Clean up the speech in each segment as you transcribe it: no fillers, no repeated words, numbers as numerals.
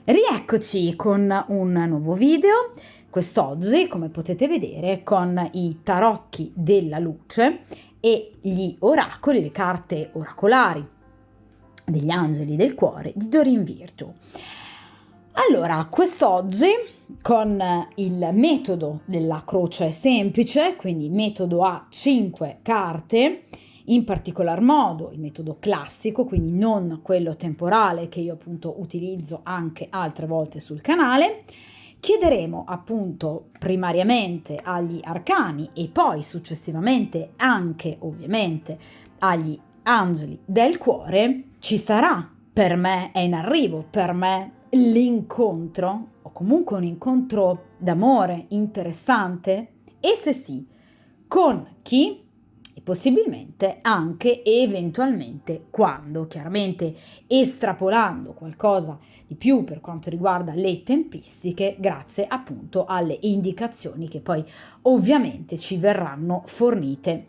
Rieccoci con un nuovo video, quest'oggi come potete vedere con i tarocchi della luce e gli oracoli, le carte oracolari degli angeli del cuore di Doreen Virtue. Allora, quest'oggi con il metodo della croce semplice, quindi metodo a 5 carte, in particolar modo il metodo classico, quindi non quello temporale che io appunto utilizzo anche altre volte sul canale, chiederemo appunto primariamente agli arcani e poi successivamente anche ovviamente agli angeli del cuore, ci sarà per me, è in arrivo per me l'incontro o comunque un incontro d'amore interessante? E se sì, con chi? E possibilmente anche eventualmente quando, chiaramente estrapolando qualcosa di più per quanto riguarda le tempistiche, grazie appunto alle indicazioni che poi ovviamente ci verranno fornite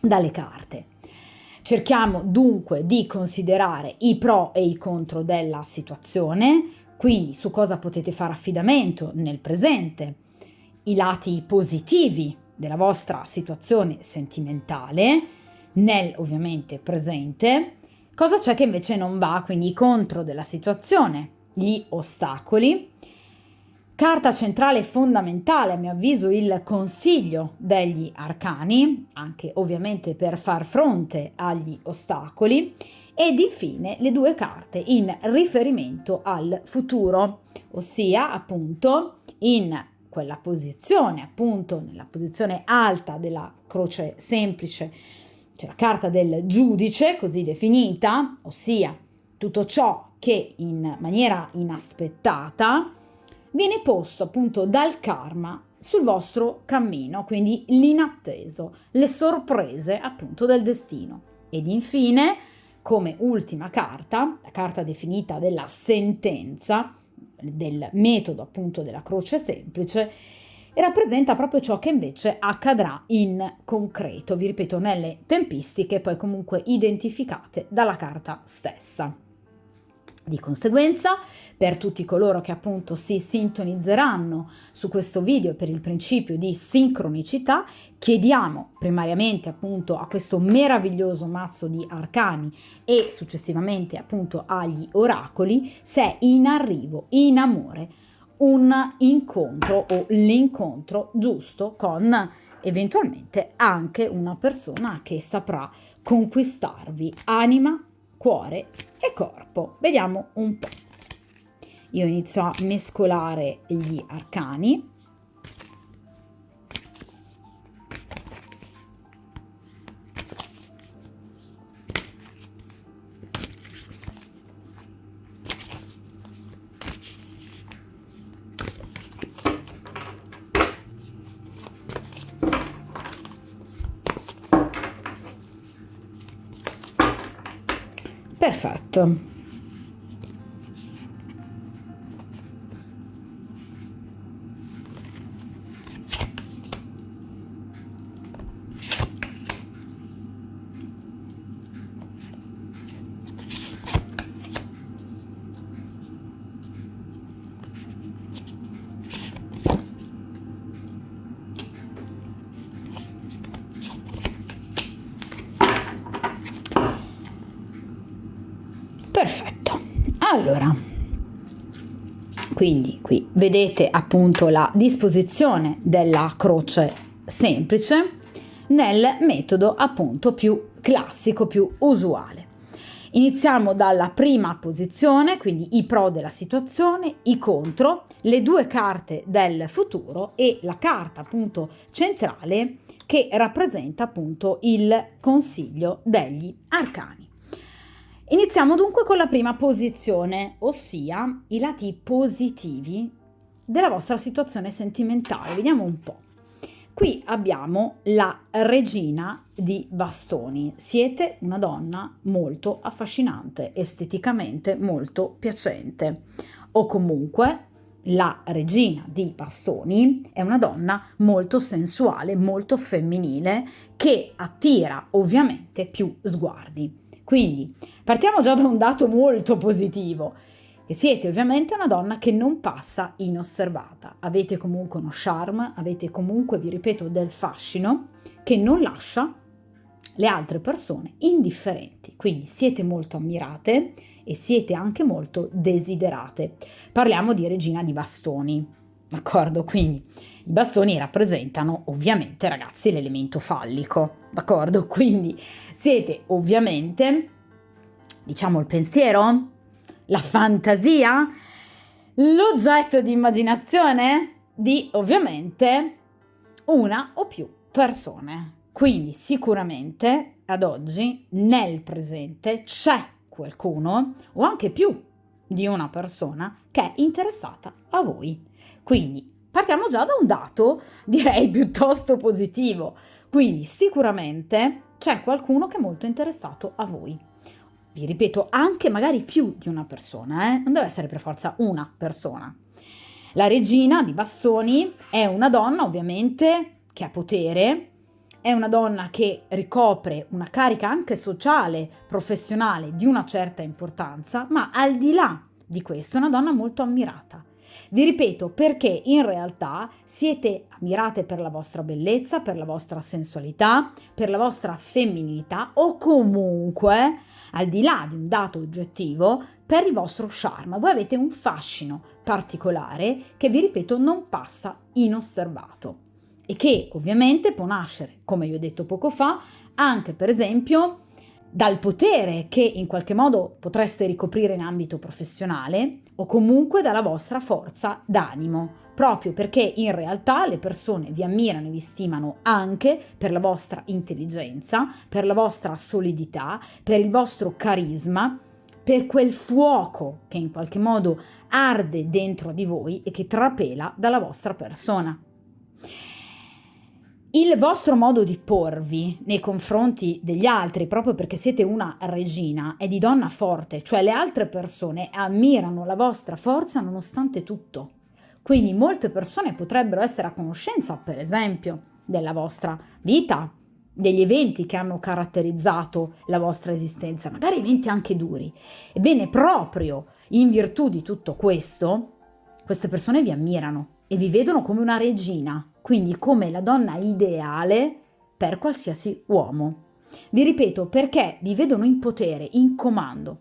dalle carte. Cerchiamo dunque di considerare i pro e i contro della situazione, quindi su cosa potete fare affidamento nel presente, i lati positivi della vostra situazione sentimentale nel ovviamente presente, cosa c'è che invece non va, quindi i contro della situazione, gli ostacoli. Carta centrale fondamentale, a mio avviso, il consiglio degli arcani, anche ovviamente per far fronte agli ostacoli, ed infine le due carte in riferimento al futuro, ossia appunto in quella posizione, appunto nella posizione alta della croce semplice, c'è la carta del giudice, così definita, ossia tutto ciò che in maniera inaspettata viene posto appunto dal karma sul vostro cammino, quindi l'inatteso, le sorprese appunto del destino. Ed infine, come ultima carta, la carta definita della sentenza, del metodo appunto della croce semplice, e rappresenta proprio ciò che invece accadrà in concreto, vi ripeto, nelle tempistiche poi comunque identificate dalla carta stessa. Di conseguenza, per tutti coloro che appunto si sintonizzeranno su questo video per il principio di sincronicità, chiediamo primariamente appunto a questo meraviglioso mazzo di arcani e successivamente appunto agli oracoli se è in arrivo, in amore, un incontro o l'incontro giusto con eventualmente anche una persona che saprà conquistarvi anima, cuore e corpo. Vediamo un po'. Io inizio a mescolare gli arcani. Perfetto. Perfetto. Allora, quindi qui vedete appunto la disposizione della croce semplice nel metodo appunto più classico, più usuale. Iniziamo dalla prima posizione, quindi i pro della situazione, i contro, le due carte del futuro e la carta appunto centrale che rappresenta appunto il consiglio degli arcani. Iniziamo dunque con la prima posizione, ossia i lati positivi della vostra situazione sentimentale. Vediamo un po'. Qui abbiamo la regina di bastoni. Siete una donna molto affascinante, esteticamente molto piacente. O comunque la regina di bastoni è una donna molto sensuale, molto femminile, che attira ovviamente più sguardi. Quindi partiamo già da un dato molto positivo, E siete ovviamente una donna che non passa inosservata, avete comunque uno charme, avete comunque, vi ripeto, del fascino che non lascia le altre persone indifferenti, quindi siete molto ammirate e siete anche molto desiderate. Parliamo di regina di bastoni, d'accordo? Quindi i bastoni rappresentano ovviamente, ragazzi, l'elemento fallico, d'accordo? Quindi siete ovviamente, diciamo, il pensiero, la fantasia, l'oggetto di immaginazione di ovviamente una o più persone. Quindi sicuramente ad oggi nel presente c'è qualcuno o anche più di una persona che è interessata a voi. Quindi partiamo già da un dato direi piuttosto positivo. Quindi sicuramente c'è qualcuno che è molto interessato a voi. Vi ripeto, anche magari più di una persona, non deve essere per forza una persona. La regina di bastoni è una donna ovviamente che ha potere, è una donna che ricopre una carica anche sociale, professionale di una certa importanza, ma al di là di questo è una donna molto ammirata. Vi ripeto, perché in realtà siete ammirate per la vostra bellezza, per la vostra sensualità, per la vostra femminilità o comunque, al di là di un dato oggettivo, per il vostro charme. Voi avete un fascino particolare che, vi ripeto, non passa inosservato e che ovviamente può nascere, come vi ho detto poco fa, anche per esempio dal potere che in qualche modo potreste ricoprire in ambito professionale o comunque dalla vostra forza d'animo, proprio perché in realtà le persone vi ammirano e vi stimano anche per la vostra intelligenza, per la vostra solidità, per il vostro carisma, per quel fuoco che in qualche modo arde dentro di voi e che trapela dalla vostra persona. Il vostro modo di porvi nei confronti degli altri, proprio perché siete una regina, è di donna forte, cioè le altre persone ammirano la vostra forza nonostante tutto. Quindi molte persone potrebbero essere a conoscenza, per esempio, della vostra vita, degli eventi che hanno caratterizzato la vostra esistenza, magari eventi anche duri. Ebbene, proprio in virtù di tutto questo, queste persone vi ammirano e vi vedono come una regina, quindi come la donna ideale per qualsiasi uomo. Vi ripeto, perché vi vedono in potere, in comando.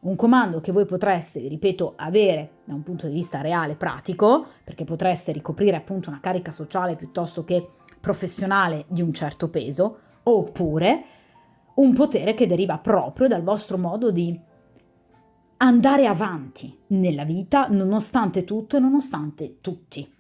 Un comando che voi potreste, vi ripeto, avere da un punto di vista reale, pratico, perché potreste ricoprire appunto una carica sociale piuttosto che professionale di un certo peso, oppure un potere che deriva proprio dal vostro modo di andare avanti nella vita nonostante tutto e nonostante tutti.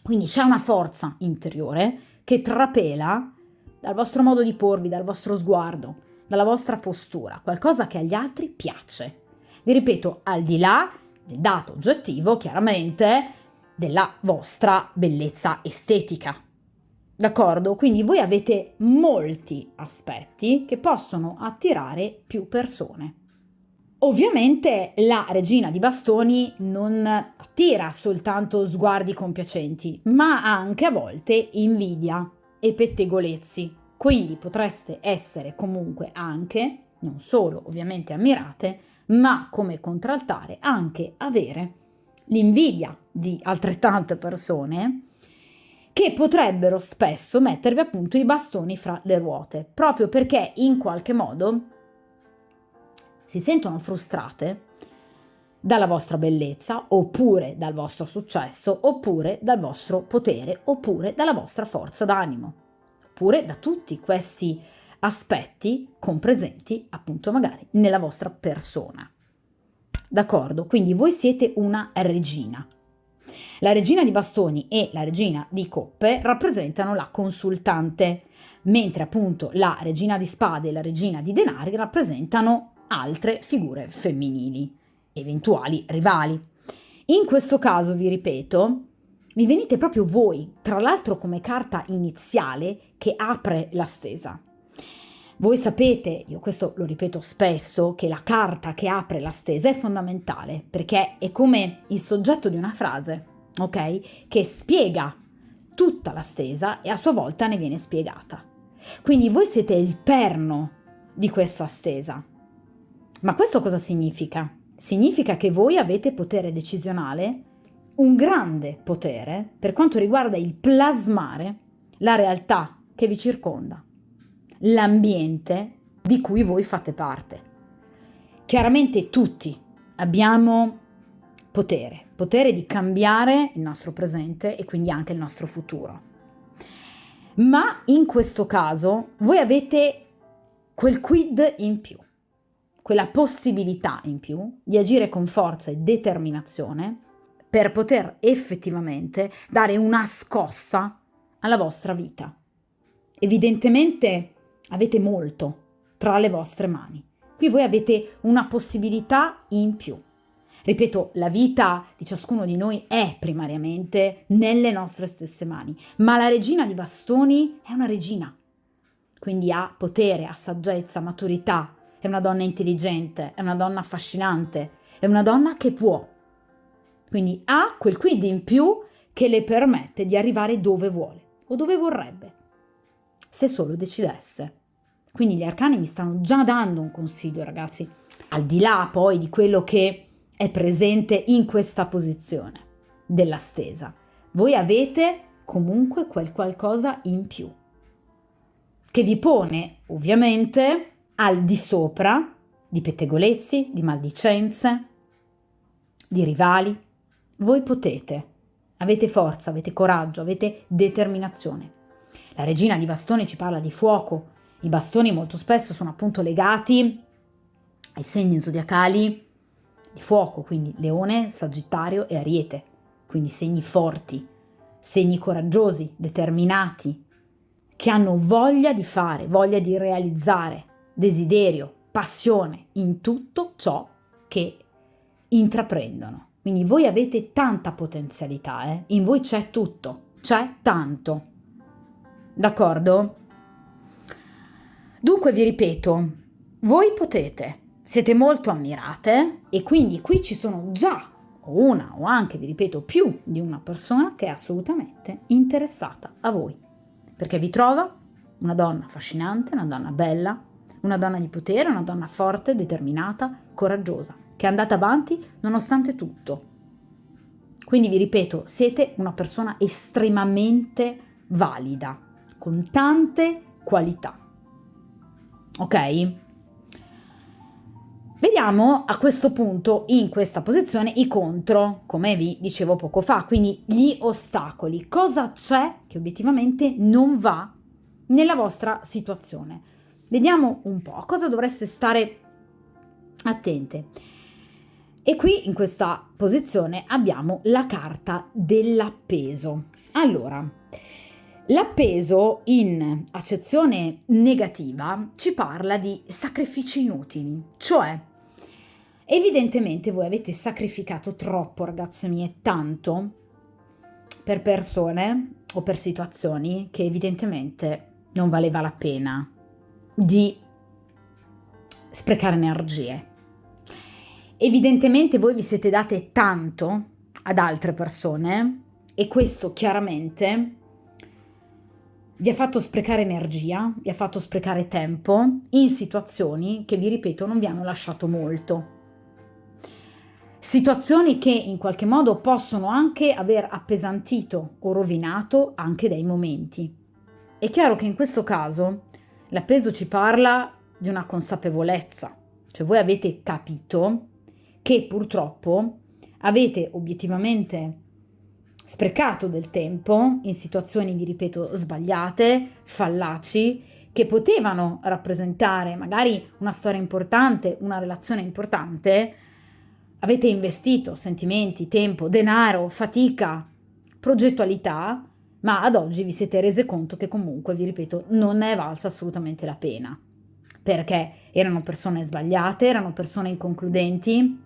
Quindi c'è una forza interiore che trapela dal vostro modo di porvi, dal vostro sguardo, dalla vostra postura, qualcosa che agli altri piace. Vi ripeto, al di là del dato oggettivo, chiaramente, della vostra bellezza estetica. D'accordo? Quindi voi avete molti aspetti che possono attirare più persone. Ovviamente la regina di bastoni non attira soltanto sguardi compiacenti, ma anche a volte invidia e pettegolezzi. Quindi potreste essere comunque anche, non solo ovviamente ammirate, ma come contraltare anche avere l'invidia di altrettante persone che potrebbero spesso mettervi appunto i bastoni fra le ruote, proprio perché in qualche modo si sentono frustrate dalla vostra bellezza, oppure dal vostro successo, oppure dal vostro potere, oppure dalla vostra forza d'animo, oppure da tutti questi aspetti compresenti appunto magari nella vostra persona. D'accordo? Quindi voi siete una regina. La regina di bastoni e la regina di coppe rappresentano la consultante, mentre appunto la regina di spade e la regina di denari rappresentano altre figure femminili, eventuali rivali. In questo caso, vi ripeto, mi venite proprio voi, tra l'altro come carta iniziale che apre la stesa. Voi sapete, io questo lo ripeto spesso, che la carta che apre la stesa è fondamentale, perché è come il soggetto di una frase, ok? Che spiega tutta la stesa e a sua volta ne viene spiegata. Quindi voi siete il perno di questa stesa. Ma questo cosa significa? significa che voi avete potere decisionale, un grande potere per quanto riguarda il plasmare la realtà che vi circonda, l'ambiente di cui voi fate parte. Chiaramente tutti abbiamo potere di cambiare il nostro presente e quindi anche il nostro futuro. Ma in questo caso voi avete quel quid in più, quella possibilità in più di agire con forza e determinazione per poter effettivamente dare una scossa alla vostra vita. Evidentemente avete molto tra le vostre mani. Qui voi avete una possibilità in più. Ripeto, la vita di ciascuno di noi è primariamente nelle nostre stesse mani, ma la regina di bastoni è una regina. Quindi ha potere, ha saggezza, maturità, è una donna intelligente, è una donna affascinante, è una donna che può. Quindi ha quel quid in più che le permette di arrivare dove vuole o dove vorrebbe, se solo decidesse. Quindi gli arcani mi stanno già dando un consiglio, ragazzi, al di là poi di quello che è presente in questa posizione della stesa. Voi avete comunque quel qualcosa in più che vi pone ovviamente al di sopra di pettegolezzi, di maldicenze, di rivali. Voi potete, avete forza, avete coraggio, avete determinazione. La regina di bastoni ci parla di fuoco. I bastoni molto spesso sono appunto legati ai segni zodiacali di fuoco, quindi Leone, Sagittario e Ariete, quindi segni forti, segni coraggiosi, determinati, che hanno voglia di fare, voglia di realizzare, desiderio, passione in tutto ciò che intraprendono. Quindi voi avete tanta potenzialità, in voi c'è tutto, c'è tanto. D'accordo? Dunque vi ripeto, voi potete, siete molto ammirate e quindi qui ci sono già una o anche, vi ripeto, più di una persona che è assolutamente interessata a voi, perché vi trova una donna affascinante, una donna bella, una donna di potere, una donna forte, determinata, coraggiosa, che è andata avanti nonostante tutto. Quindi vi ripeto, siete una persona estremamente valida, con tante qualità. Ok? Vediamo a questo punto in questa posizione i contro, come vi dicevo poco fa, quindi gli ostacoli. Cosa c'è che obiettivamente non va nella vostra situazione? Vediamo un po' a cosa dovreste stare attente. E qui in questa posizione abbiamo la carta dell'appeso. Allora, l'appeso in accezione negativa ci parla di sacrifici inutili, cioè evidentemente voi avete sacrificato troppo, ragazze mie, tanto per persone o per situazioni che evidentemente non valeva la pena di sprecare energie. Evidentemente voi vi siete date tanto ad altre persone e questo chiaramente vi ha fatto sprecare energia, vi ha fatto sprecare tempo in situazioni che, vi ripeto, non vi hanno lasciato molto. Situazioni che in qualche modo possono anche aver appesantito o rovinato anche dei momenti. È chiaro che in questo caso l'appeso ci parla di una consapevolezza, cioè voi avete capito che purtroppo avete obiettivamente sprecato del tempo in situazioni, vi ripeto, sbagliate, fallaci, che potevano rappresentare magari una storia importante, una relazione importante. Avete investito sentimenti, tempo, denaro, fatica, progettualità, ma ad oggi vi siete rese conto che comunque, vi ripeto, non ne è valsa assolutamente la pena, perché erano persone sbagliate, erano persone inconcludenti,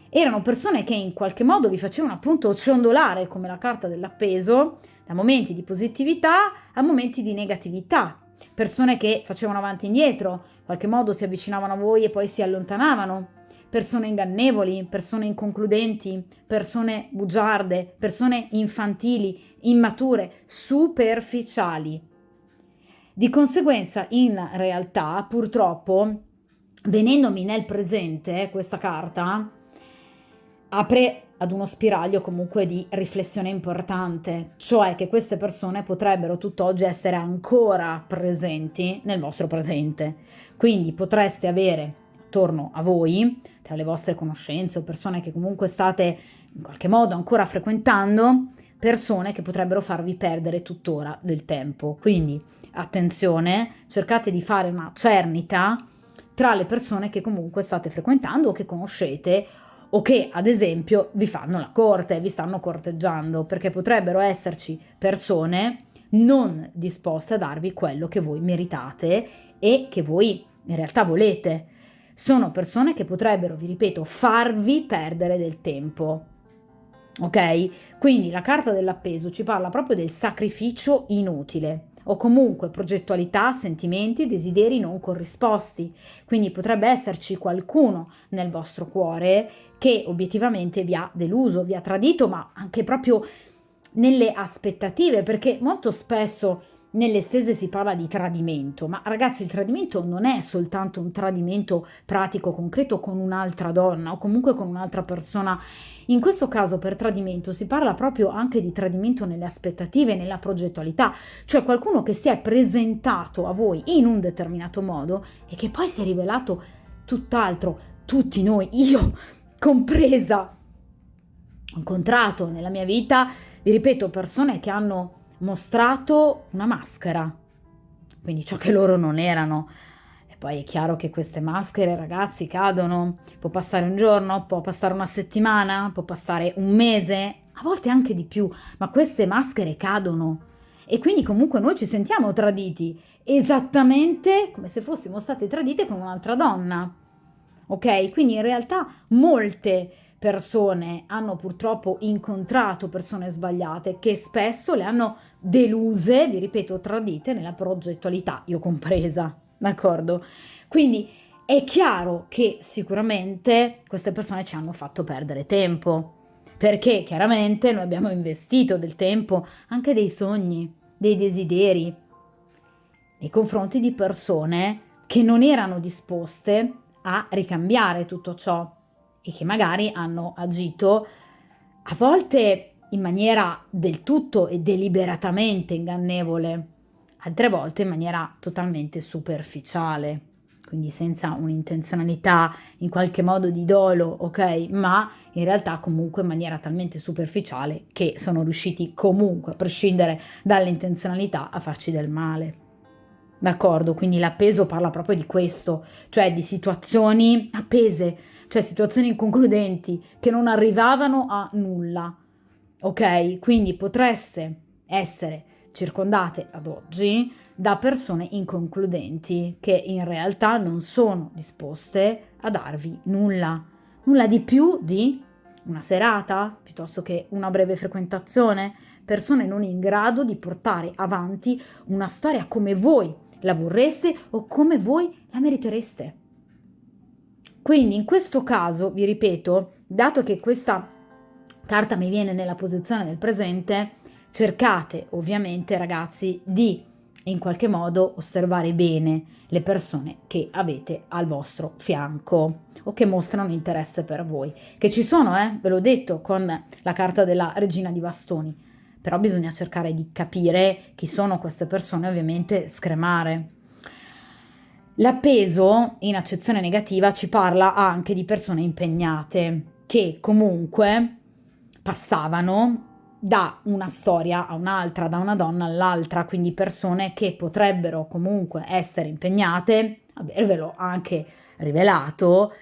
erano persone che in qualche modo vi facevano appunto ciondolare come la carta dell'appeso da momenti di positività a momenti di negatività, persone che facevano avanti e indietro, in qualche modo si avvicinavano a voi e poi si allontanavano, persone ingannevoli, persone inconcludenti, persone bugiarde, persone infantili, immature, superficiali. Di conseguenza, in realtà, purtroppo, venendomi nel presente questa carta, apre ad uno spiraglio comunque di riflessione importante, cioè che queste persone potrebbero tutt'oggi essere ancora presenti nel vostro presente. Quindi potreste avere attorno a voi, tra le vostre conoscenze o persone che comunque state in qualche modo ancora frequentando, persone che potrebbero farvi perdere tuttora del tempo. Quindi attenzione, cercate di fare una cernita tra le persone che comunque state frequentando o che conoscete o che ad esempio vi fanno la corte, vi stanno corteggiando, perché potrebbero esserci persone non disposte a darvi quello che voi meritate e che voi in realtà volete. Sono persone che potrebbero, vi ripeto, farvi perdere del tempo. Ok? Quindi la carta dell'appeso ci parla proprio del sacrificio inutile o comunque progettualità, sentimenti, desideri non corrisposti. Quindi potrebbe esserci qualcuno nel vostro cuore che obiettivamente vi ha deluso, vi ha tradito, ma anche proprio nelle aspettative, perché molto spesso nelle stese si parla di tradimento, ma ragazzi il tradimento non è soltanto un tradimento pratico, concreto con un'altra donna o comunque con un'altra persona. In questo caso per tradimento si parla proprio anche di tradimento nelle aspettative, nella progettualità, cioè qualcuno che si è presentato a voi in un determinato modo e che poi si è rivelato tutt'altro. Tutti noi, io compresa, ho incontrato nella mia vita, vi ripeto, persone che hanno mostrato una maschera, quindi ciò che loro non erano. E poi è chiaro che queste maschere, ragazzi, cadono. Può passare un giorno, può passare una settimana, può passare un mese, a volte anche di più, ma queste maschere cadono. E quindi comunque noi ci sentiamo traditi, esattamente come se fossimo state tradite con un'altra donna. Ok? Quindi in realtà molte persone hanno purtroppo incontrato persone sbagliate che spesso le hanno deluse, vi ripeto, tradite nella progettualità, io compresa, d'accordo? Quindi è chiaro che sicuramente queste persone ci hanno fatto perdere tempo, perché chiaramente noi abbiamo investito del tempo, anche dei sogni, dei desideri, nei confronti di persone che non erano disposte a ricambiare tutto ciò e che magari hanno agito a volte in maniera del tutto e deliberatamente ingannevole, altre volte in maniera totalmente superficiale, quindi senza un'intenzionalità in qualche modo di dolo, ok? Ma in realtà comunque in maniera talmente superficiale che sono riusciti comunque, a prescindere dall'intenzionalità, a farci del male. D'accordo? Quindi l'appeso parla proprio di questo, cioè di situazioni appese, cioè situazioni inconcludenti che non arrivavano a nulla. Ok? Quindi potreste essere circondate ad oggi da persone inconcludenti che in realtà non sono disposte a darvi nulla, nulla di più di una serata piuttosto che una breve frequentazione, persone non in grado di portare avanti una storia come voi la vorreste o come voi la meritereste. Quindi in questo caso, vi ripeto, dato che questa carta mi viene nella posizione del presente, cercate ovviamente, ragazzi, di in qualche modo osservare bene le persone che avete al vostro fianco o che mostrano interesse per voi, che ci sono, ve l'ho detto con la carta della Regina di Bastoni, però bisogna cercare di capire chi sono queste persone, ovviamente scremare. L'appeso in accezione negativa ci parla anche di persone impegnate che comunque passavano da una storia a un'altra, da una donna all'altra, quindi persone che potrebbero comunque essere impegnate, avervelo anche rivelato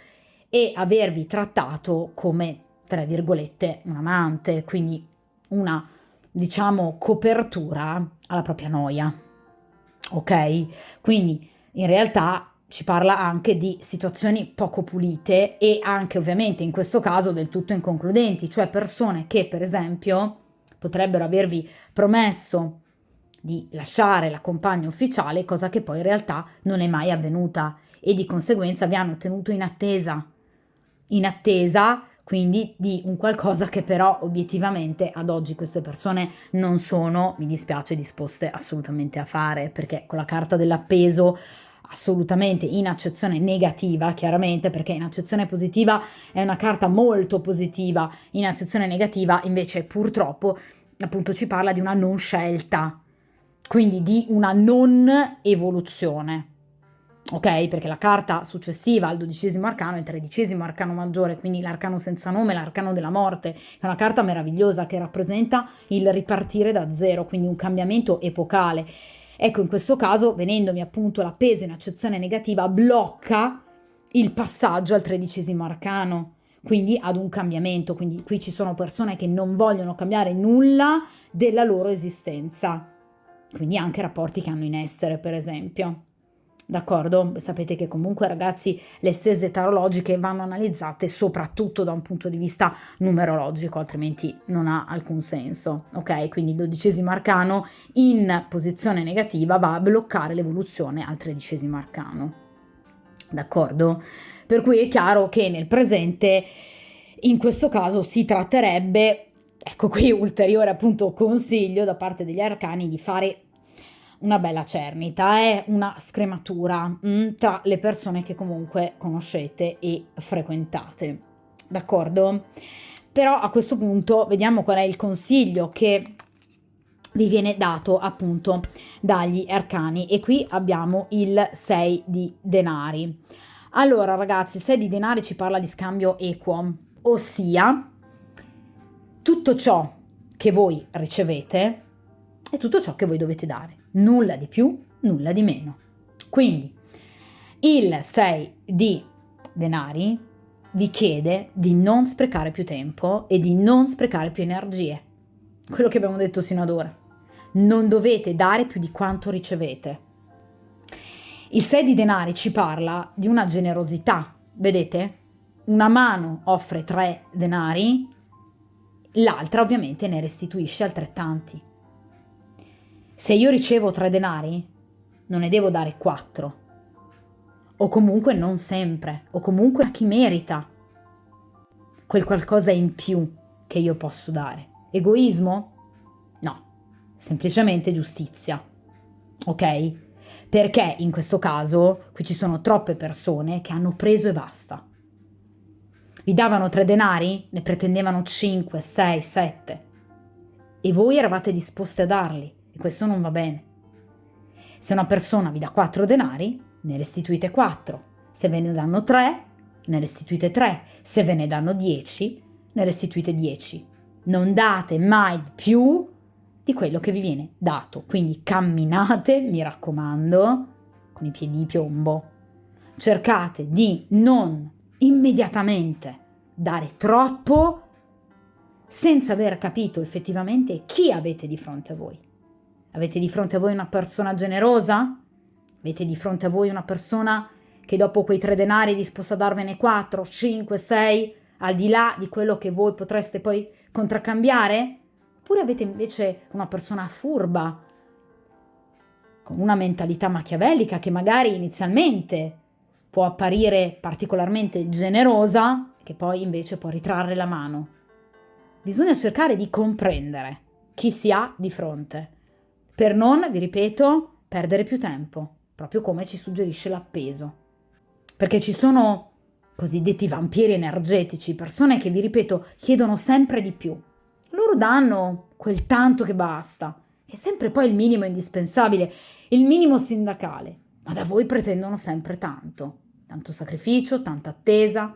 e avervi trattato come, tra virgolette, un amante, quindi una, diciamo, copertura alla propria noia. Ok? Quindi in realtà ci parla anche di situazioni poco pulite e anche ovviamente in questo caso del tutto inconcludenti, cioè persone che per esempio potrebbero avervi promesso di lasciare la compagna ufficiale, cosa che poi in realtà non è mai avvenuta e di conseguenza vi hanno tenuto in attesa quindi di un qualcosa che però obiettivamente ad oggi queste persone non sono, mi dispiace, disposte assolutamente a fare, perché con la carta dell'appeso assolutamente in accezione negativa, chiaramente, perché in accezione positiva è una carta molto positiva, in accezione negativa invece purtroppo appunto ci parla di una non scelta, quindi di una non evoluzione. Ok, perché la carta successiva al 12° arcano è il 13° arcano maggiore, quindi l'arcano senza nome, l'arcano della morte, che è una carta meravigliosa che rappresenta il ripartire da zero, quindi un cambiamento epocale. Ecco, in questo caso, venendomi appunto l'appeso in accezione negativa, blocca il passaggio al 13° arcano, quindi ad un cambiamento. Quindi qui ci sono persone che non vogliono cambiare nulla della loro esistenza, quindi anche rapporti che hanno in essere, per esempio. D'accordo? Sapete che comunque, ragazzi, le stese tarologiche vanno analizzate soprattutto da un punto di vista numerologico, altrimenti non ha alcun senso, ok? Quindi il 12° arcano in posizione negativa va a bloccare l'evoluzione al 13° arcano, d'accordo? Per cui è chiaro che nel presente, in questo caso, si tratterebbe, ecco qui ulteriore appunto consiglio da parte degli arcani, di fare una bella cernita, è una scrematura tra le persone che comunque conoscete e frequentate, d'accordo? Però a questo punto vediamo qual è il consiglio che vi viene dato appunto dagli arcani, e qui abbiamo il 6 di denari. Allora ragazzi, 6 di denari ci parla di scambio equo, ossia tutto ciò che voi ricevete è tutto ciò che voi dovete dare, nulla di più, nulla di meno. Quindi il 6 di denari vi chiede di non sprecare più tempo e di non sprecare più energie. Quello che abbiamo detto sino ad ora. Non dovete dare più di quanto ricevete. Il 6 di denari ci parla di una generosità, vedete? Una mano offre 3 denari, l'altra ovviamente ne restituisce altrettanti. Se io ricevo 3 denari, non ne devo dare 4. O comunque non sempre, o comunque a chi merita quel qualcosa in più che io posso dare. Egoismo? No, semplicemente giustizia. Ok? Perché in questo caso qui ci sono troppe persone che hanno preso e basta. Vi davano 3 denari, ne pretendevano 5, 6, 7. E voi eravate disposti a darli. E questo non va bene. Se una persona vi dà 4 denari, ne restituite 4. Se ve ne danno 3, ne restituite 3. Se ve ne danno 10, ne restituite 10. Non date mai più di quello che vi viene dato. Quindi camminate, mi raccomando, con i piedi di piombo. Cercate di non immediatamente dare troppo senza aver capito effettivamente chi avete di fronte a voi. Avete di fronte a voi una persona generosa? Avete di fronte a voi una persona che dopo quei 3 denari è disposta a darvene 4, 5, 6, al di là di quello che voi potreste poi contraccambiare? Oppure avete invece una persona furba, con una mentalità machiavellica che magari inizialmente può apparire particolarmente generosa, che poi invece può ritrarre la mano? Bisogna cercare di comprendere chi si ha di fronte, per non, vi ripeto, perdere più tempo, proprio come ci suggerisce l'appeso. Perché ci sono cosiddetti vampiri energetici, persone che, vi ripeto, chiedono sempre di più. Loro danno quel tanto che basta, che è sempre poi il minimo indispensabile, il minimo sindacale, ma da voi pretendono sempre tanto sacrificio, tanta attesa,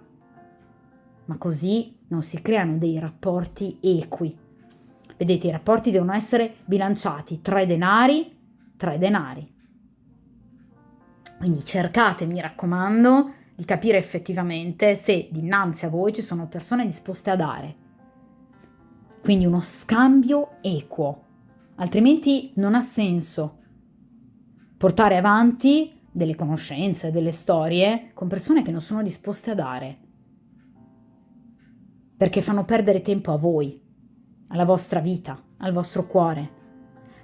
ma così non si creano dei rapporti equi. Vedete, i rapporti devono essere bilanciati, 3 denari, 3 denari. Quindi cercate, mi raccomando, di capire effettivamente se dinanzi a voi ci sono persone disposte a dare. Quindi uno scambio equo, altrimenti non ha senso portare avanti delle conoscenze, delle storie con persone che non sono disposte a dare, perché fanno perdere tempo a voi, alla vostra vita, al vostro cuore.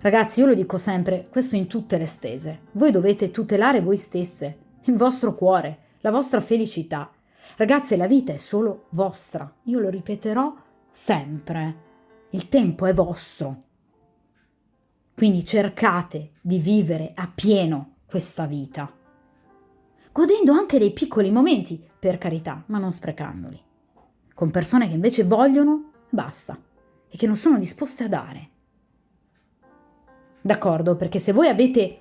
Ragazzi, io lo dico sempre, questo in tutte le stese. Voi dovete tutelare voi stesse, il vostro cuore, la vostra felicità. Ragazze, la vita è solo vostra. Io lo ripeterò sempre. Il tempo è vostro. Quindi cercate di vivere appieno questa vita. godendo anche dei piccoli momenti, per carità, ma non sprecandoli, con persone che invece vogliono, basta, e che non sono disposte a dare. D'accordo? Perché se voi avete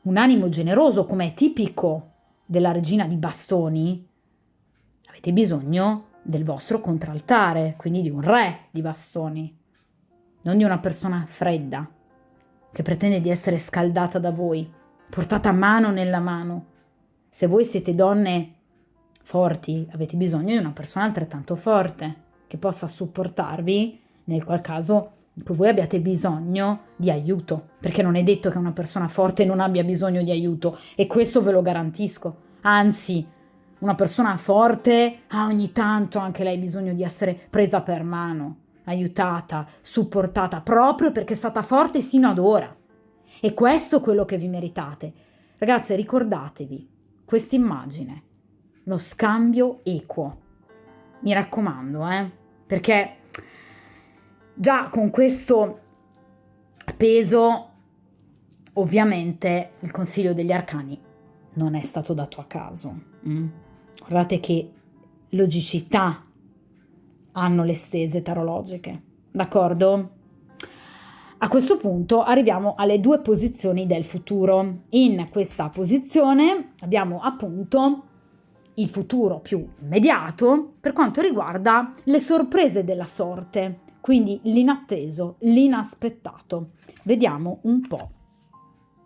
un animo generoso, come è tipico della regina di bastoni, avete bisogno del vostro contraltare, quindi di un re di bastoni, non di una persona fredda che pretende di essere scaldata da voi, portata mano nella mano. Se voi siete donne forti, avete bisogno di una persona altrettanto forte che possa supportarvi nel qual caso in cui voi abbiate bisogno di aiuto, perché non è detto che una persona forte non abbia bisogno di aiuto, e questo ve lo garantisco. Anzi, una persona forte ha ogni tanto anche lei bisogno di essere presa per mano, aiutata, supportata, proprio perché è stata forte sino ad ora. E questo è quello che vi meritate. Ragazze, ricordatevi questa immagine, lo scambio equo. Mi raccomando, perché già con questo peso, ovviamente, il consiglio degli arcani non è stato dato a caso. Guardate che logicità hanno le stese tarologiche, d'accordo? A questo punto arriviamo alle 2 posizioni del futuro. In questa posizione abbiamo appunto il futuro più immediato per quanto riguarda le sorprese della sorte, quindi l'inatteso, l'inaspettato. Vediamo un po'.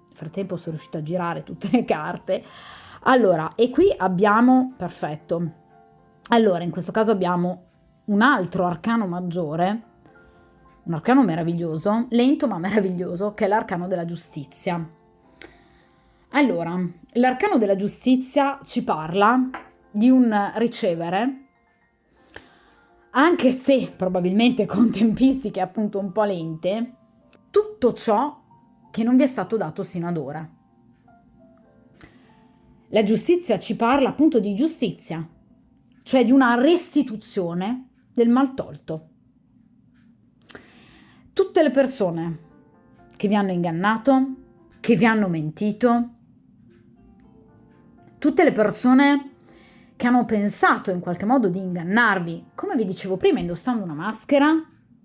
Nel frattempo sono riuscita a girare tutte le carte. Allora, e qui abbiamo, perfetto. Allora, in questo caso abbiamo un altro arcano maggiore, un arcano meraviglioso, lento ma meraviglioso, che è l'arcano della giustizia. Allora, l'arcano della giustizia ci parla di un ricevere, anche se probabilmente con tempistiche appunto un po' lente, tutto ciò che non vi è stato dato sino ad ora. La giustizia ci parla appunto di giustizia, cioè di una restituzione del mal tolto. Tutte le persone che vi hanno ingannato, che vi hanno mentito, tutte le persone che hanno pensato in qualche modo di ingannarvi, come vi dicevo prima, indossando una maschera,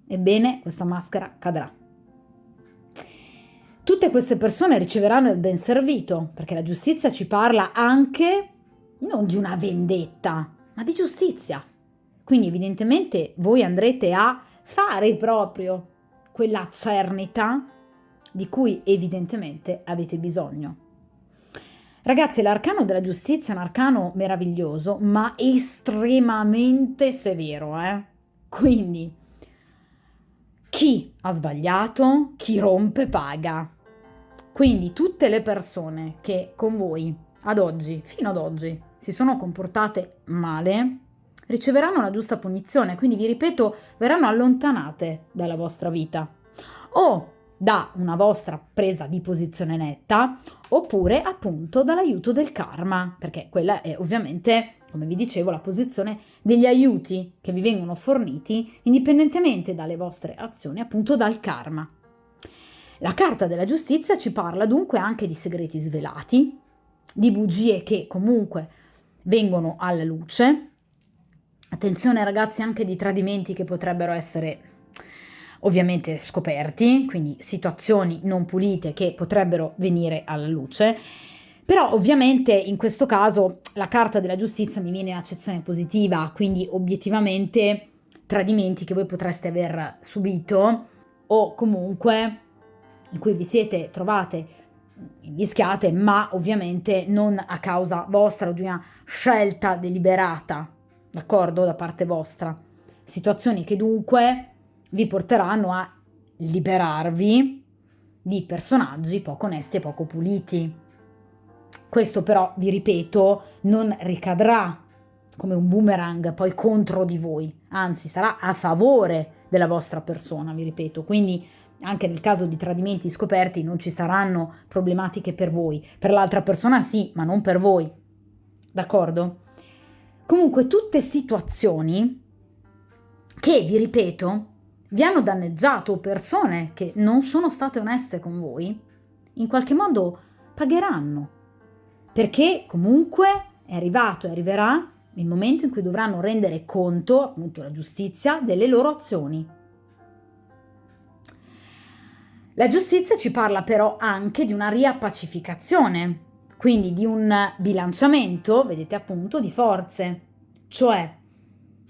ebbene, questa maschera cadrà. Tutte queste persone riceveranno il ben servito, perché la giustizia ci parla anche non di una vendetta, ma di giustizia. Quindi evidentemente voi andrete a fare proprio quella cernita di cui evidentemente avete bisogno. Ragazzi, l'arcano della giustizia è un arcano meraviglioso, ma estremamente severo, Quindi, chi ha sbagliato, chi rompe paga. Quindi tutte le persone che con voi ad oggi, fino ad oggi, si sono comportate male, riceveranno la giusta punizione, quindi vi ripeto, verranno allontanate dalla vostra vita. O da una vostra presa di posizione netta, oppure appunto dall'aiuto del karma, perché quella è ovviamente, come vi dicevo, la posizione degli aiuti che vi vengono forniti indipendentemente dalle vostre azioni, appunto dal karma. La carta della giustizia ci parla dunque anche di segreti svelati, di bugie che comunque vengono alla luce. Attenzione ragazzi, anche di tradimenti che potrebbero essere ovviamente scoperti, quindi situazioni non pulite che potrebbero venire alla luce. Però ovviamente in questo caso la carta della giustizia mi viene in accezione positiva, quindi obiettivamente tradimenti che voi potreste aver subito o comunque in cui vi siete trovate invischiate, ma ovviamente non a causa vostra o di una scelta deliberata, d'accordo, da parte vostra. Situazioni che dunque vi porteranno a liberarvi di personaggi poco onesti e poco puliti. Questo però, vi ripeto, non ricadrà come un boomerang poi contro di voi, anzi sarà a favore della vostra persona, vi ripeto. Quindi anche nel caso di tradimenti scoperti non ci saranno problematiche per voi, per l'altra persona sì, ma non per voi, d'accordo? Comunque tutte situazioni che, vi ripeto, vi hanno danneggiato, persone che non sono state oneste con voi, in qualche modo pagheranno. perché comunque è arrivato e arriverà il momento in cui dovranno rendere conto, appunto la giustizia, delle loro azioni. La giustizia ci parla però anche di una riappacificazione, quindi di un bilanciamento, vedete appunto, di forze, cioè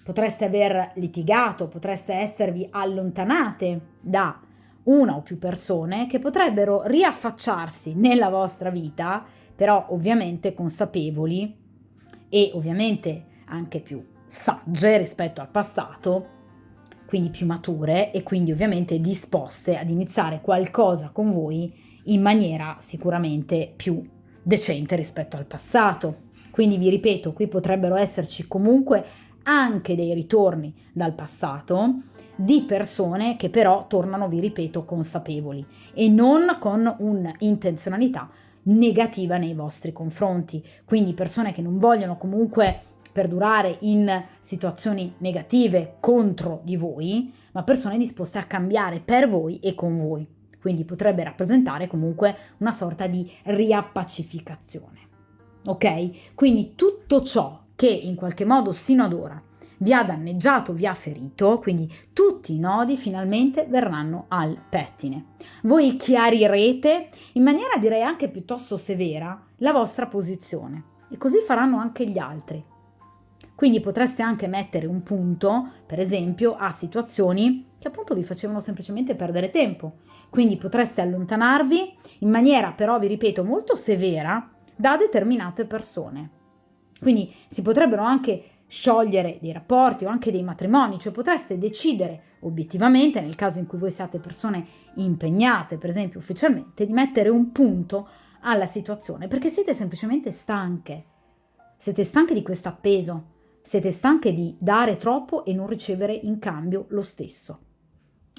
potreste aver litigato, potreste esservi allontanate da una o più persone che potrebbero riaffacciarsi nella vostra vita, però ovviamente consapevoli e ovviamente anche più sagge rispetto al passato, quindi più mature e quindi ovviamente disposte ad iniziare qualcosa con voi in maniera sicuramente più decente rispetto al passato. Quindi vi ripeto, qui potrebbero esserci comunque anche dei ritorni dal passato di persone che però tornano, vi ripeto, consapevoli e non con un'intenzionalità negativa nei vostri confronti. Quindi persone che non vogliono comunque perdurare in situazioni negative contro di voi, ma persone disposte a cambiare per voi e con voi. Quindi potrebbe rappresentare comunque una sorta di riappacificazione. Ok? Quindi tutto ciò che in qualche modo sino ad ora vi ha danneggiato, vi ha ferito, quindi tutti i nodi finalmente verranno al pettine. Voi chiarirete in maniera direi anche piuttosto severa la vostra posizione e così faranno anche gli altri. Quindi potreste anche mettere un punto, per esempio, a situazioni che appunto vi facevano semplicemente perdere tempo. Quindi potreste allontanarvi in maniera però, vi ripeto, molto severa da determinate persone. Quindi si potrebbero anche sciogliere dei rapporti o anche dei matrimoni, cioè potreste decidere obiettivamente, nel caso in cui voi siate persone impegnate, per esempio ufficialmente, di mettere un punto alla situazione, perché siete semplicemente stanche. Siete stanche di questo appeso, siete stanche di dare troppo e non ricevere in cambio lo stesso.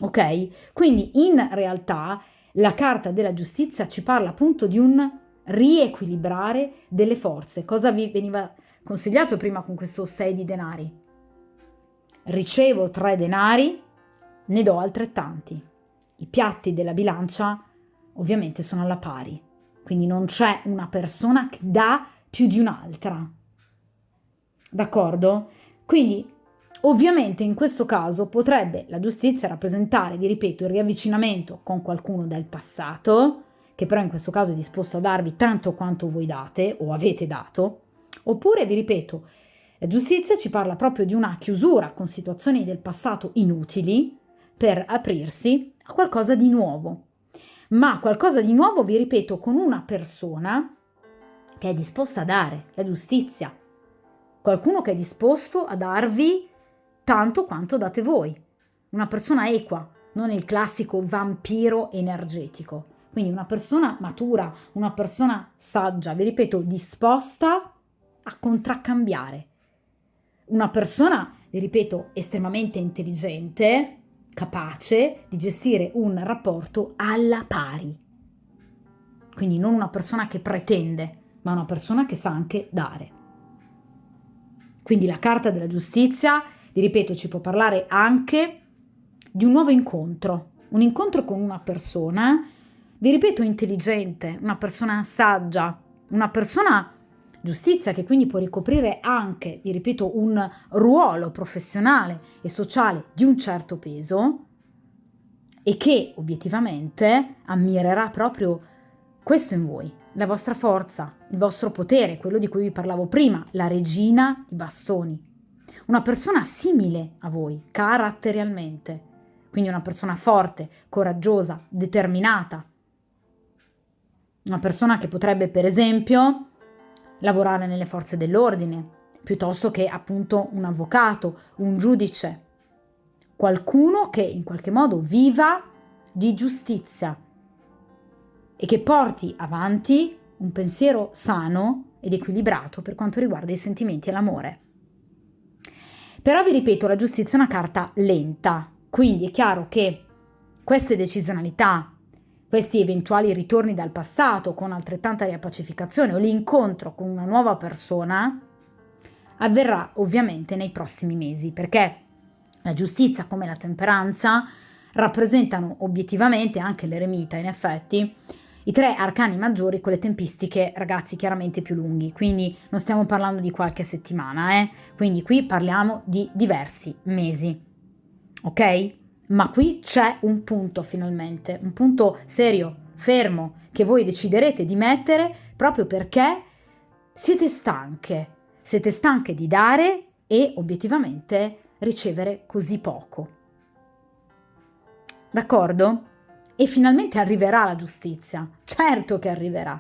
Ok? Quindi in realtà la carta della giustizia ci parla appunto di un riequilibrare delle forze. Cosa vi veniva consigliato prima con questo 6 di denari? Ricevo 3 denari, ne do altrettanti. I piatti della bilancia ovviamente sono alla pari, quindi non c'è una persona che dà più di un'altra. D'accordo? Quindi ovviamente in questo caso potrebbe la giustizia rappresentare, vi ripeto, il riavvicinamento con qualcuno del passato, che però in questo caso è disposto a darvi tanto quanto voi date o avete dato, oppure, vi ripeto, la giustizia ci parla proprio di una chiusura con situazioni del passato inutili per aprirsi a qualcosa di nuovo. Ma qualcosa di nuovo, vi ripeto, con una persona che è disposta a dare la giustizia. Qualcuno che è disposto a darvi tanto quanto date voi. Una persona equa, non il classico vampiro energetico. Quindi una persona matura, una persona saggia, vi ripeto, disposta a contraccambiare. Una persona, vi ripeto, estremamente intelligente, capace di gestire un rapporto alla pari. Quindi non una persona che pretende, ma una persona che sa anche dare. Quindi la carta della giustizia, vi ripeto, ci può parlare anche di un nuovo incontro, un incontro con una persona, vi ripeto, intelligente, una persona saggia, una persona giustizia che quindi può ricoprire anche, vi ripeto, un ruolo professionale e sociale di un certo peso e che obiettivamente ammirerà proprio questo in voi, la vostra forza, il vostro potere, quello di cui vi parlavo prima, la regina di bastoni. Una persona simile a voi, caratterialmente, quindi una persona forte, coraggiosa, determinata. Una persona che potrebbe, per esempio, lavorare nelle forze dell'ordine, piuttosto che appunto un avvocato, un giudice, qualcuno che in qualche modo viva di giustizia e che porti avanti un pensiero sano ed equilibrato per quanto riguarda i sentimenti e l'amore. Però vi ripeto, la giustizia è una carta lenta, quindi è chiaro che queste decisionalità, questi eventuali ritorni dal passato con altrettanta riappacificazione o l'incontro con una nuova persona avverrà ovviamente nei prossimi mesi, perché la giustizia come la temperanza rappresentano obiettivamente, anche l'eremita in effetti, I 3 arcani maggiori con le tempistiche, ragazzi, chiaramente più lunghi, quindi non stiamo parlando di qualche settimana, quindi qui parliamo di diversi mesi, ok? Ma qui c'è un punto finalmente, un punto serio, fermo, che voi deciderete di mettere proprio perché siete stanche di dare e obiettivamente ricevere così poco. D'accordo? E finalmente arriverà la giustizia, certo che arriverà.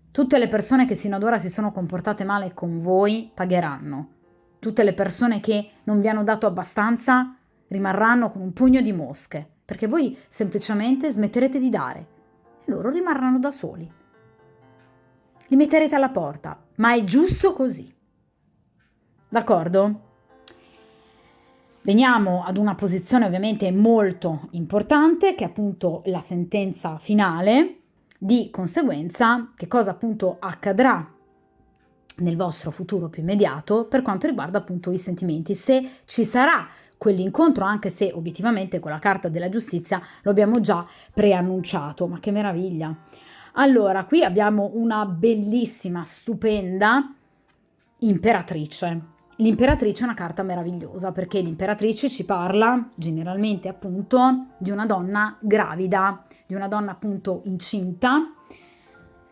Tutte le persone che sino ad ora si sono comportate male con voi pagheranno. Tutte le persone che non vi hanno dato abbastanza rimarranno con un pugno di mosche, perché voi semplicemente smetterete di dare e loro rimarranno da soli. Li metterete alla porta, ma è giusto così. D'accordo? Veniamo ad una posizione ovviamente molto importante, che è appunto la sentenza finale. Di conseguenza, che cosa appunto accadrà nel vostro futuro più immediato per quanto riguarda appunto i sentimenti, se ci sarà quell'incontro, anche se obiettivamente con la carta della giustizia lo abbiamo già preannunciato. Ma che meraviglia! Allora, qui abbiamo una bellissima, stupenda imperatrice. L'imperatrice è una carta meravigliosa perché l'imperatrice ci parla generalmente appunto di una donna gravida, di una donna appunto incinta,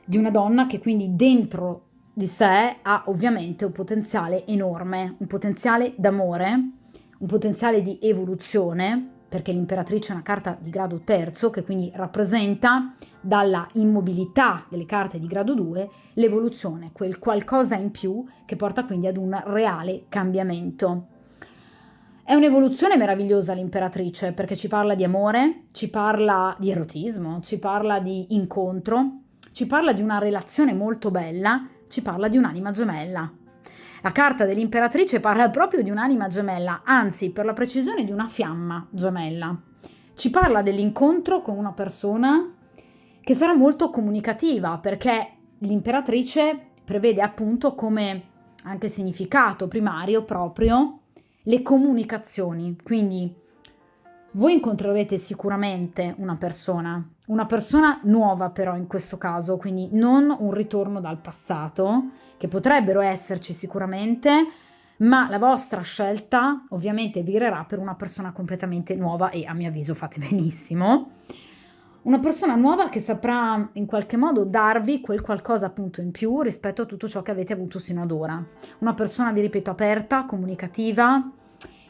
di una donna che quindi dentro di sé ha ovviamente un potenziale enorme, un potenziale d'amore, un potenziale di evoluzione, perché l'imperatrice è una carta di grado terzo che quindi rappresenta dalla immobilità delle carte di grado 2 l'evoluzione, quel qualcosa in più che porta quindi ad un reale cambiamento. È un'evoluzione meravigliosa l'imperatrice perché ci parla di amore, ci parla di erotismo, ci parla di incontro, ci parla di una relazione molto bella, ci parla di un'anima gemella. La carta dell'imperatrice parla proprio di un'anima gemella, anzi per la precisione di una fiamma gemella. Ci parla dell'incontro con una persona che sarà molto comunicativa perché l'imperatrice prevede appunto come anche significato primario proprio le comunicazioni. Quindi voi incontrerete sicuramente una persona nuova però in questo caso, quindi non un ritorno dal passato, che potrebbero esserci sicuramente, ma la vostra scelta ovviamente virerà per una persona completamente nuova e a mio avviso fate benissimo. Una persona nuova che saprà in qualche modo darvi quel qualcosa appunto in più rispetto a tutto ciò che avete avuto sino ad ora. Una persona, vi ripeto, aperta, comunicativa.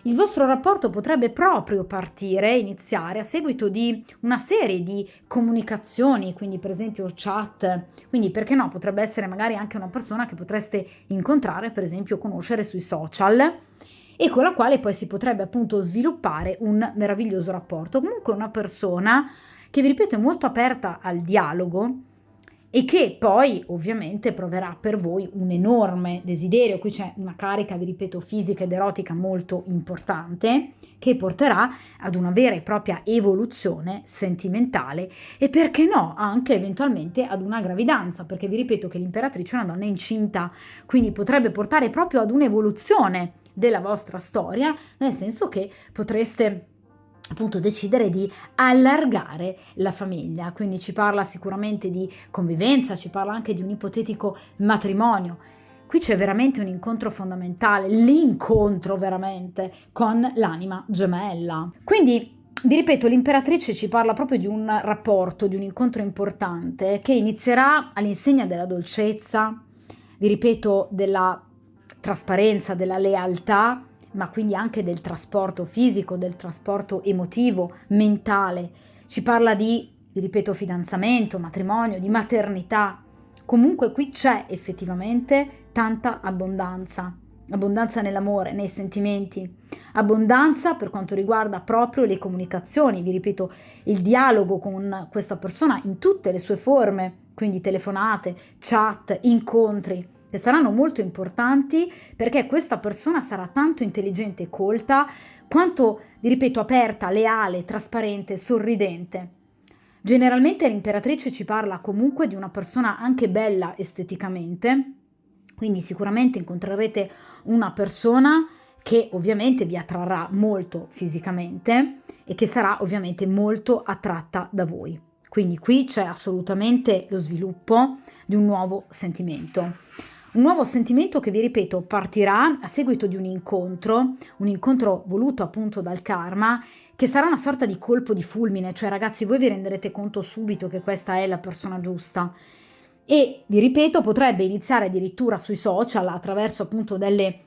Il vostro rapporto potrebbe proprio partire, iniziare a seguito di una serie di comunicazioni, quindi per esempio chat, quindi perché no, potrebbe essere magari anche una persona che potreste incontrare, per esempio conoscere sui social e con la quale poi si potrebbe appunto sviluppare un meraviglioso rapporto. Comunque una persona che vi ripeto è molto aperta al dialogo e che poi ovviamente proverà per voi un enorme desiderio. Qui c'è una carica, vi ripeto, fisica ed erotica molto importante che porterà ad una vera e propria evoluzione sentimentale e perché no anche eventualmente ad una gravidanza, perché vi ripeto che l'imperatrice è una donna incinta, quindi potrebbe portare proprio ad un'evoluzione della vostra storia, nel senso che potreste appunto decidere di allargare la famiglia, quindi ci parla sicuramente di convivenza, ci parla anche di un ipotetico matrimonio. Qui c'è veramente un incontro fondamentale, l'incontro veramente con l'anima gemella. Quindi vi ripeto, l'imperatrice ci parla proprio di un rapporto, di un incontro importante che inizierà all'insegna della dolcezza, vi ripeto, della trasparenza, della lealtà, ma quindi anche del trasporto fisico, del trasporto emotivo, mentale. Ci parla di, vi ripeto, fidanzamento, matrimonio, di maternità. Comunque qui c'è effettivamente tanta abbondanza. Abbondanza nell'amore, nei sentimenti, abbondanza per quanto riguarda proprio le comunicazioni, vi ripeto, il dialogo con questa persona in tutte le sue forme, quindi telefonate, chat, incontri, che saranno molto importanti perché questa persona sarà tanto intelligente e colta quanto, vi ripeto, aperta, leale, trasparente, sorridente. Generalmente l'imperatrice ci parla comunque di una persona anche bella esteticamente, quindi sicuramente incontrerete una persona che ovviamente vi attrarrà molto fisicamente e che sarà ovviamente molto attratta da voi. Quindi qui c'è assolutamente lo sviluppo di un nuovo sentimento. Un nuovo sentimento che, vi ripeto, partirà a seguito di un incontro voluto appunto dal karma, che sarà una sorta di colpo di fulmine, cioè ragazzi voi vi renderete conto subito che questa è la persona giusta. E vi ripeto, potrebbe iniziare addirittura sui social attraverso appunto delle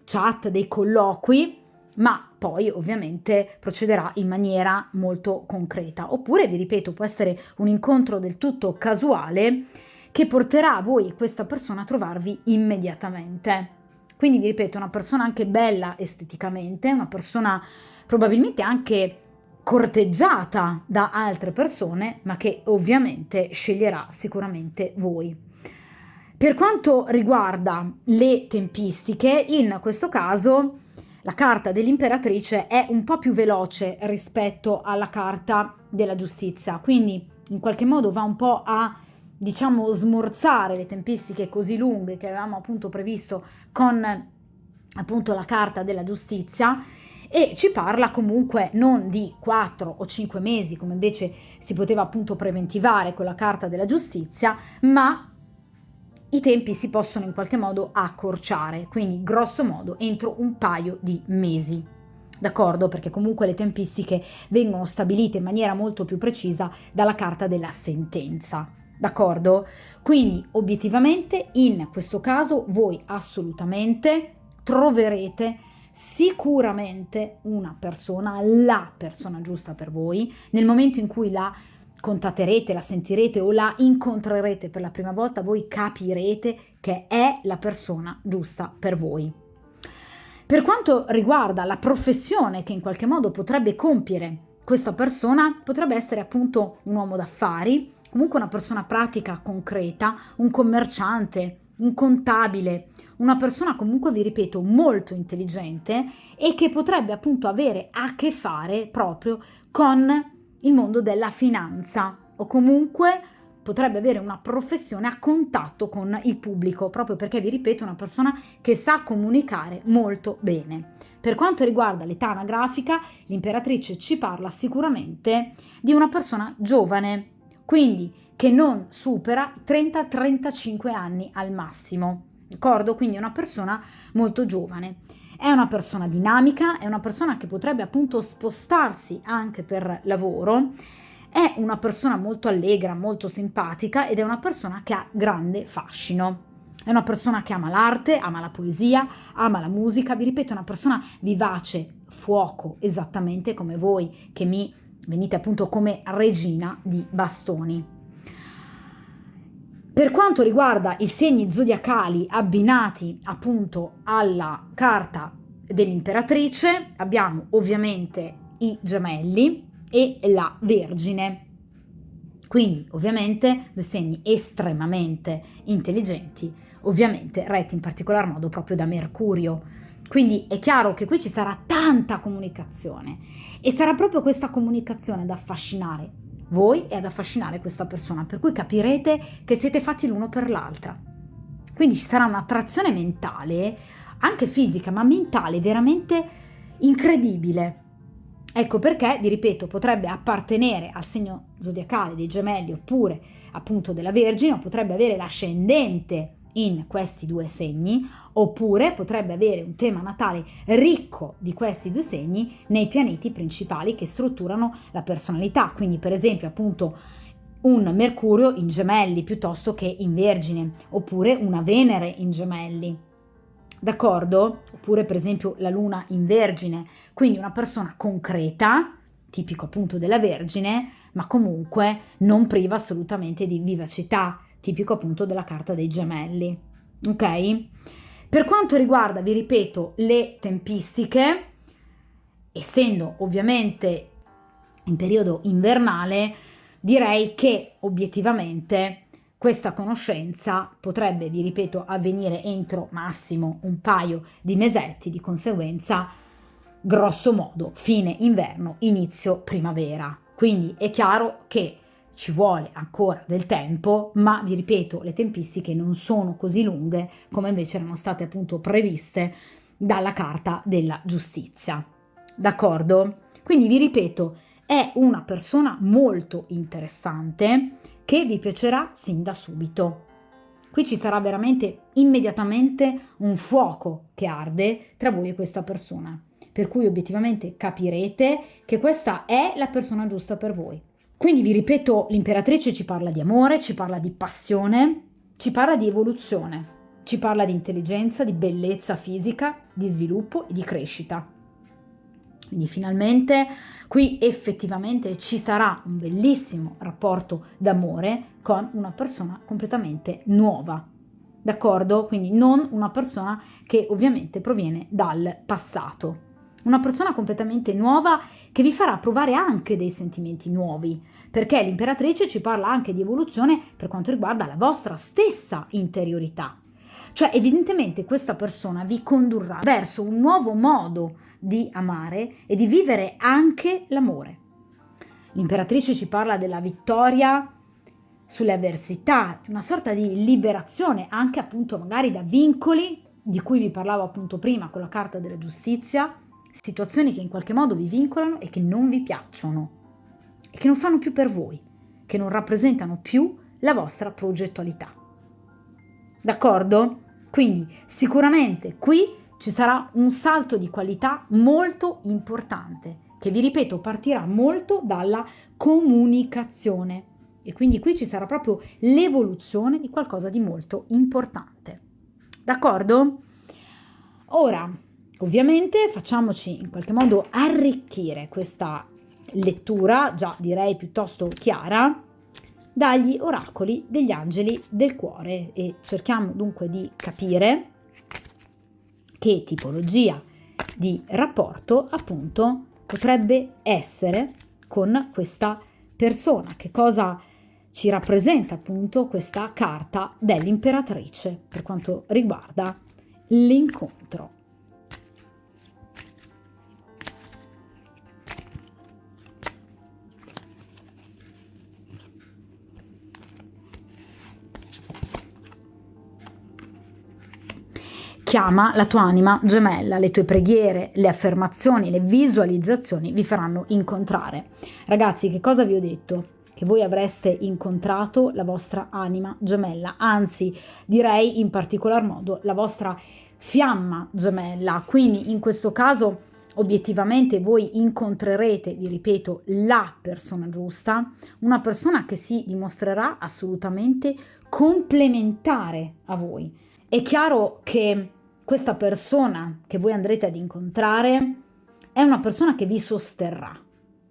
chat, dei colloqui, ma poi ovviamente procederà in maniera molto concreta. Oppure, vi ripeto, può essere un incontro del tutto casuale che porterà voi e questa persona a trovarvi immediatamente. Quindi vi ripeto, una persona anche bella esteticamente, una persona probabilmente anche corteggiata da altre persone, ma che ovviamente sceglierà sicuramente voi. Per quanto riguarda le tempistiche, in questo caso la carta dell'imperatrice è un po' più veloce rispetto alla carta della giustizia, quindi in qualche modo va un po' a, diciamo, smorzare le tempistiche così lunghe che avevamo appunto previsto con appunto la carta della giustizia, e ci parla comunque non di 4 o 5 mesi come invece si poteva appunto preventivare con la carta della giustizia, ma i tempi si possono in qualche modo accorciare, quindi grosso modo entro un paio di mesi. D'accordo? Perché comunque le tempistiche vengono stabilite in maniera molto più precisa dalla carta della sentenza. D'accordo? Quindi obiettivamente in questo caso voi assolutamente troverete sicuramente una persona, la persona giusta per voi, nel momento in cui la contatterete, la sentirete o la incontrerete per la prima volta, voi capirete che è la persona giusta per voi. Per quanto riguarda la professione che in qualche modo potrebbe compiere questa persona, potrebbe essere appunto un uomo d'affari, comunque una persona pratica, concreta, un commerciante, un contabile, una persona comunque, vi ripeto, molto intelligente e che potrebbe appunto avere a che fare proprio con il mondo della finanza, o comunque potrebbe avere una professione a contatto con il pubblico, proprio perché, vi ripeto, è una persona che sa comunicare molto bene. Per quanto riguarda l'età anagrafica, l'imperatrice ci parla sicuramente di una persona giovane, quindi che non supera i 30-35 anni al massimo, d'accordo? Quindi è una persona molto giovane. È una persona dinamica, è una persona che potrebbe appunto spostarsi anche per lavoro, è una persona molto allegra, molto simpatica ed è una persona che ha grande fascino. È una persona che ama l'arte, ama la poesia, ama la musica, vi ripeto, è una persona vivace, fuoco, esattamente come voi che mi venite appunto come regina di bastoni. Per quanto riguarda i segni zodiacali abbinati appunto alla carta dell'imperatrice, abbiamo ovviamente i gemelli e la Vergine. Quindi ovviamente due segni estremamente intelligenti, ovviamente retti in particolar modo proprio da Mercurio. Quindi è chiaro che qui ci sarà tanta comunicazione e sarà proprio questa comunicazione ad affascinare voi e ad affascinare questa persona, per cui capirete che siete fatti l'uno per l'altra. Quindi ci sarà un'attrazione mentale, anche fisica, ma mentale veramente incredibile. Ecco perché, vi ripeto, potrebbe appartenere al segno zodiacale dei gemelli oppure appunto della Vergine, o potrebbe avere l'ascendente in questi due segni, oppure potrebbe avere un tema natale ricco di questi due segni nei pianeti principali che strutturano la personalità. Quindi per esempio appunto un Mercurio in gemelli piuttosto che in Vergine, oppure una Venere in gemelli. D'accordo? Oppure per esempio la Luna in Vergine, quindi una persona concreta, tipico appunto della Vergine, ma comunque non priva assolutamente di vivacità, tipico appunto della carta dei gemelli. Ok? Per quanto riguarda, vi ripeto, le tempistiche, essendo ovviamente in periodo invernale, direi che obiettivamente questa conoscenza potrebbe, vi ripeto, avvenire entro massimo un paio di mesetti, di conseguenza, grosso modo, fine inverno, inizio primavera. Quindi è chiaro che ci vuole ancora del tempo, ma vi ripeto, le tempistiche non sono così lunghe come invece erano state appunto previste dalla carta della giustizia. D'accordo? Quindi vi ripeto, è una persona molto interessante che vi piacerà sin da subito. Qui ci sarà veramente immediatamente un fuoco che arde tra voi e questa persona, per cui obiettivamente capirete che questa è la persona giusta per voi. Quindi vi ripeto, l'imperatrice ci parla di amore, ci parla di passione, ci parla di evoluzione, ci parla di intelligenza, di bellezza fisica, di sviluppo e di crescita. Quindi finalmente qui effettivamente ci sarà un bellissimo rapporto d'amore con una persona completamente nuova, d'accordo? Quindi non una persona che ovviamente proviene dal passato. Una persona completamente nuova che vi farà provare anche dei sentimenti nuovi, perché l'imperatrice ci parla anche di evoluzione per quanto riguarda la vostra stessa interiorità. Cioè evidentemente questa persona vi condurrà verso un nuovo modo di amare e di vivere anche l'amore. L'imperatrice ci parla della vittoria sulle avversità, una sorta di liberazione anche appunto magari da vincoli di cui vi parlavo appunto prima con la carta della giustizia, situazioni che in qualche modo vi vincolano e che non vi piacciono e che non fanno più per voi, che non rappresentano più la vostra progettualità. D'accordo? Quindi sicuramente qui ci sarà un salto di qualità molto importante, che vi ripeto partirà molto dalla comunicazione e quindi qui ci sarà proprio l'evoluzione di qualcosa di molto importante. D'accordo? Ora, ovviamente facciamoci in qualche modo arricchire questa lettura, già direi piuttosto chiara, dagli oracoli degli angeli del cuore e cerchiamo dunque di capire che tipologia di rapporto appunto potrebbe essere con questa persona, che cosa ci rappresenta appunto questa carta dell'imperatrice per quanto riguarda l'incontro. Chiama la tua anima gemella, le tue preghiere, le affermazioni, le visualizzazioni vi faranno incontrare. Ragazzi, che cosa vi ho detto? Che voi avreste incontrato la vostra anima gemella, anzi direi in particolar modo la vostra fiamma gemella. Quindi in questo caso obiettivamente voi incontrerete, vi ripeto, la persona giusta, una persona che si dimostrerà assolutamente complementare a voi. È chiaro che questa persona che voi andrete ad incontrare è una persona che vi sosterrà.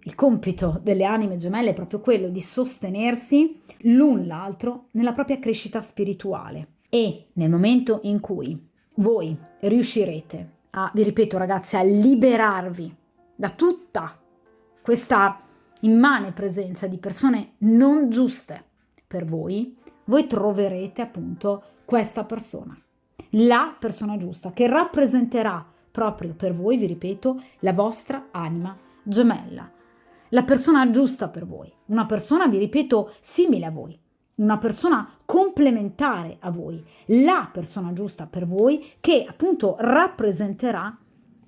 Il compito delle anime gemelle è proprio quello di sostenersi l'un l'altro nella propria crescita spirituale. E nel momento in cui voi riuscirete a, vi ripeto ragazzi, a liberarvi da tutta questa immane presenza di persone non giuste per voi, voi troverete appunto questa persona, la persona giusta che rappresenterà proprio per voi, vi ripeto, la vostra anima gemella, la persona giusta per voi, una persona, vi ripeto, simile a voi, una persona complementare a voi, la persona giusta per voi che appunto rappresenterà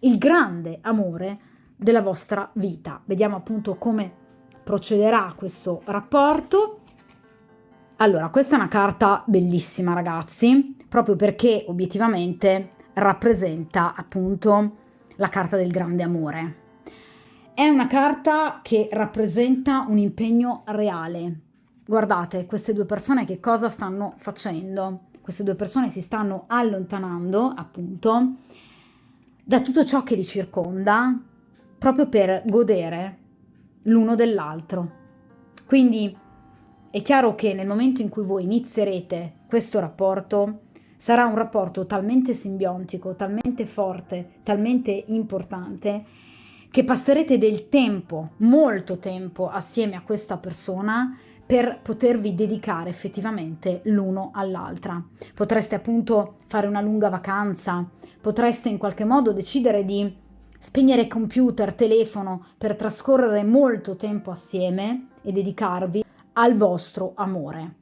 il grande amore della vostra vita. Vediamo appunto come procederà questo rapporto. Allora, questa è una carta bellissima, ragazzi, proprio perché obiettivamente rappresenta appunto la carta del grande amore. È una carta che rappresenta un impegno reale. Guardate, queste due persone che cosa stanno facendo? Queste due persone si stanno allontanando, appunto, da tutto ciò che li circonda, proprio per godere l'uno dell'altro. Quindi è chiaro che nel momento in cui voi inizierete questo rapporto, sarà un rapporto talmente simbiontico, talmente forte, talmente importante, che passerete del tempo, molto tempo, assieme a questa persona per potervi dedicare effettivamente l'uno all'altra. Potreste appunto fare una lunga vacanza, potreste in qualche modo decidere di spegnere computer, telefono, per trascorrere molto tempo assieme e dedicarvi al vostro amore.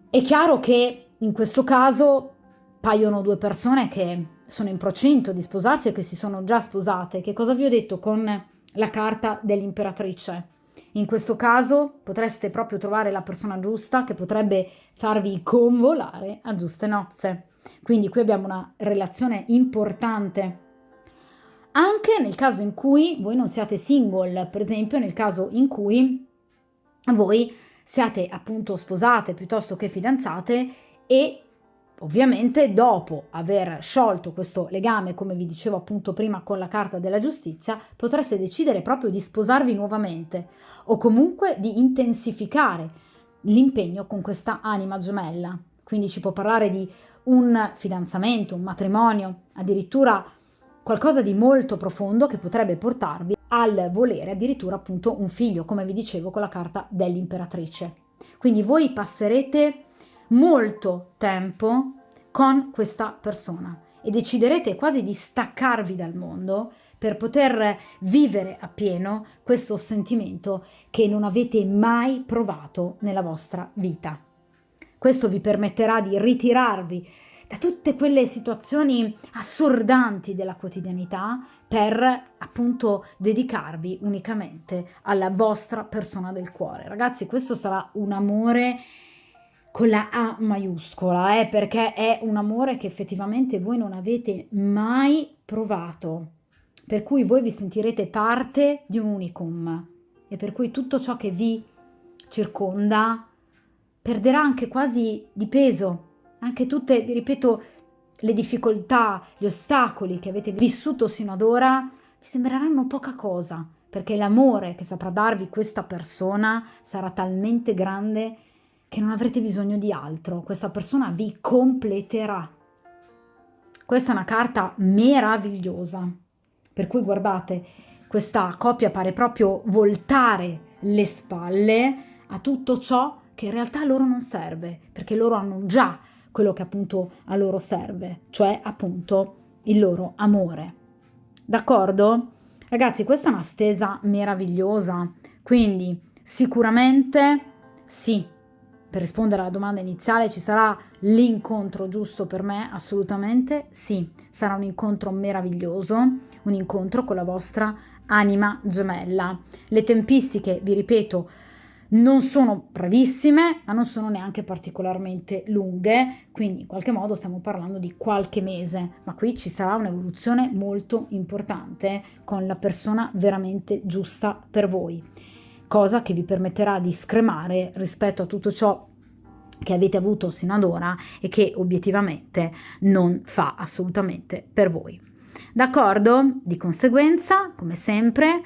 È chiaro che in questo caso paiono due persone che sono in procinto di sposarsi e che si sono già sposate. Che cosa vi ho detto con la carta dell'imperatrice? In questo caso potreste proprio trovare la persona giusta che potrebbe farvi convolare a giuste nozze. Quindi qui abbiamo una relazione importante. Anche nel caso in cui voi non siate single, per esempio nel caso in cui voi siate appunto sposate piuttosto che fidanzate e ovviamente dopo aver sciolto questo legame, come vi dicevo appunto prima con la carta della giustizia, potreste decidere proprio di sposarvi nuovamente o comunque di intensificare l'impegno con questa anima gemella. Quindi ci può parlare di un fidanzamento, un matrimonio, addirittura qualcosa di molto profondo che potrebbe portarvi al volere addirittura appunto un figlio, come vi dicevo con la carta dell'imperatrice. Quindi voi passerete molto tempo con questa persona e deciderete quasi di staccarvi dal mondo per poter vivere appieno questo sentimento che non avete mai provato nella vostra vita. Questo vi permetterà di ritirarvi da tutte quelle situazioni assordanti della quotidianità per appunto dedicarvi unicamente alla vostra persona del cuore. Ragazzi, questo sarà un amore con la A maiuscola, perché è un amore che effettivamente voi non avete mai provato, per cui voi vi sentirete parte di un unicum e per cui tutto ciò che vi circonda perderà anche quasi di peso. Anche tutte, vi ripeto, le difficoltà, gli ostacoli che avete vissuto sino ad ora vi sembreranno poca cosa, perché l'amore che saprà darvi questa persona sarà talmente grande che non avrete bisogno di altro. Questa persona vi completerà. Questa è una carta meravigliosa, per cui guardate, questa coppia pare proprio voltare le spalle a tutto ciò che in realtà a loro non serve, perché loro hanno già quello che appunto a loro serve, cioè appunto il loro amore. D'accordo? Ragazzi, questa è una stesa meravigliosa, quindi sicuramente sì, per rispondere alla domanda iniziale, ci sarà l'incontro giusto per me? Assolutamente sì, sarà un incontro meraviglioso, un incontro con la vostra anima gemella. Le tempistiche, vi ripeto, non sono bravissime, ma non sono neanche particolarmente lunghe, quindi in qualche modo stiamo parlando di qualche mese, ma qui ci sarà un'evoluzione molto importante con la persona veramente giusta per voi, cosa che vi permetterà di scremare rispetto a tutto ciò che avete avuto sino ad ora e che obiettivamente non fa assolutamente per voi. D'accordo? Di conseguenza, come sempre,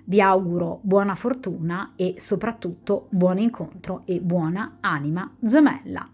vi auguro buona fortuna e soprattutto buon incontro e buona anima gemella.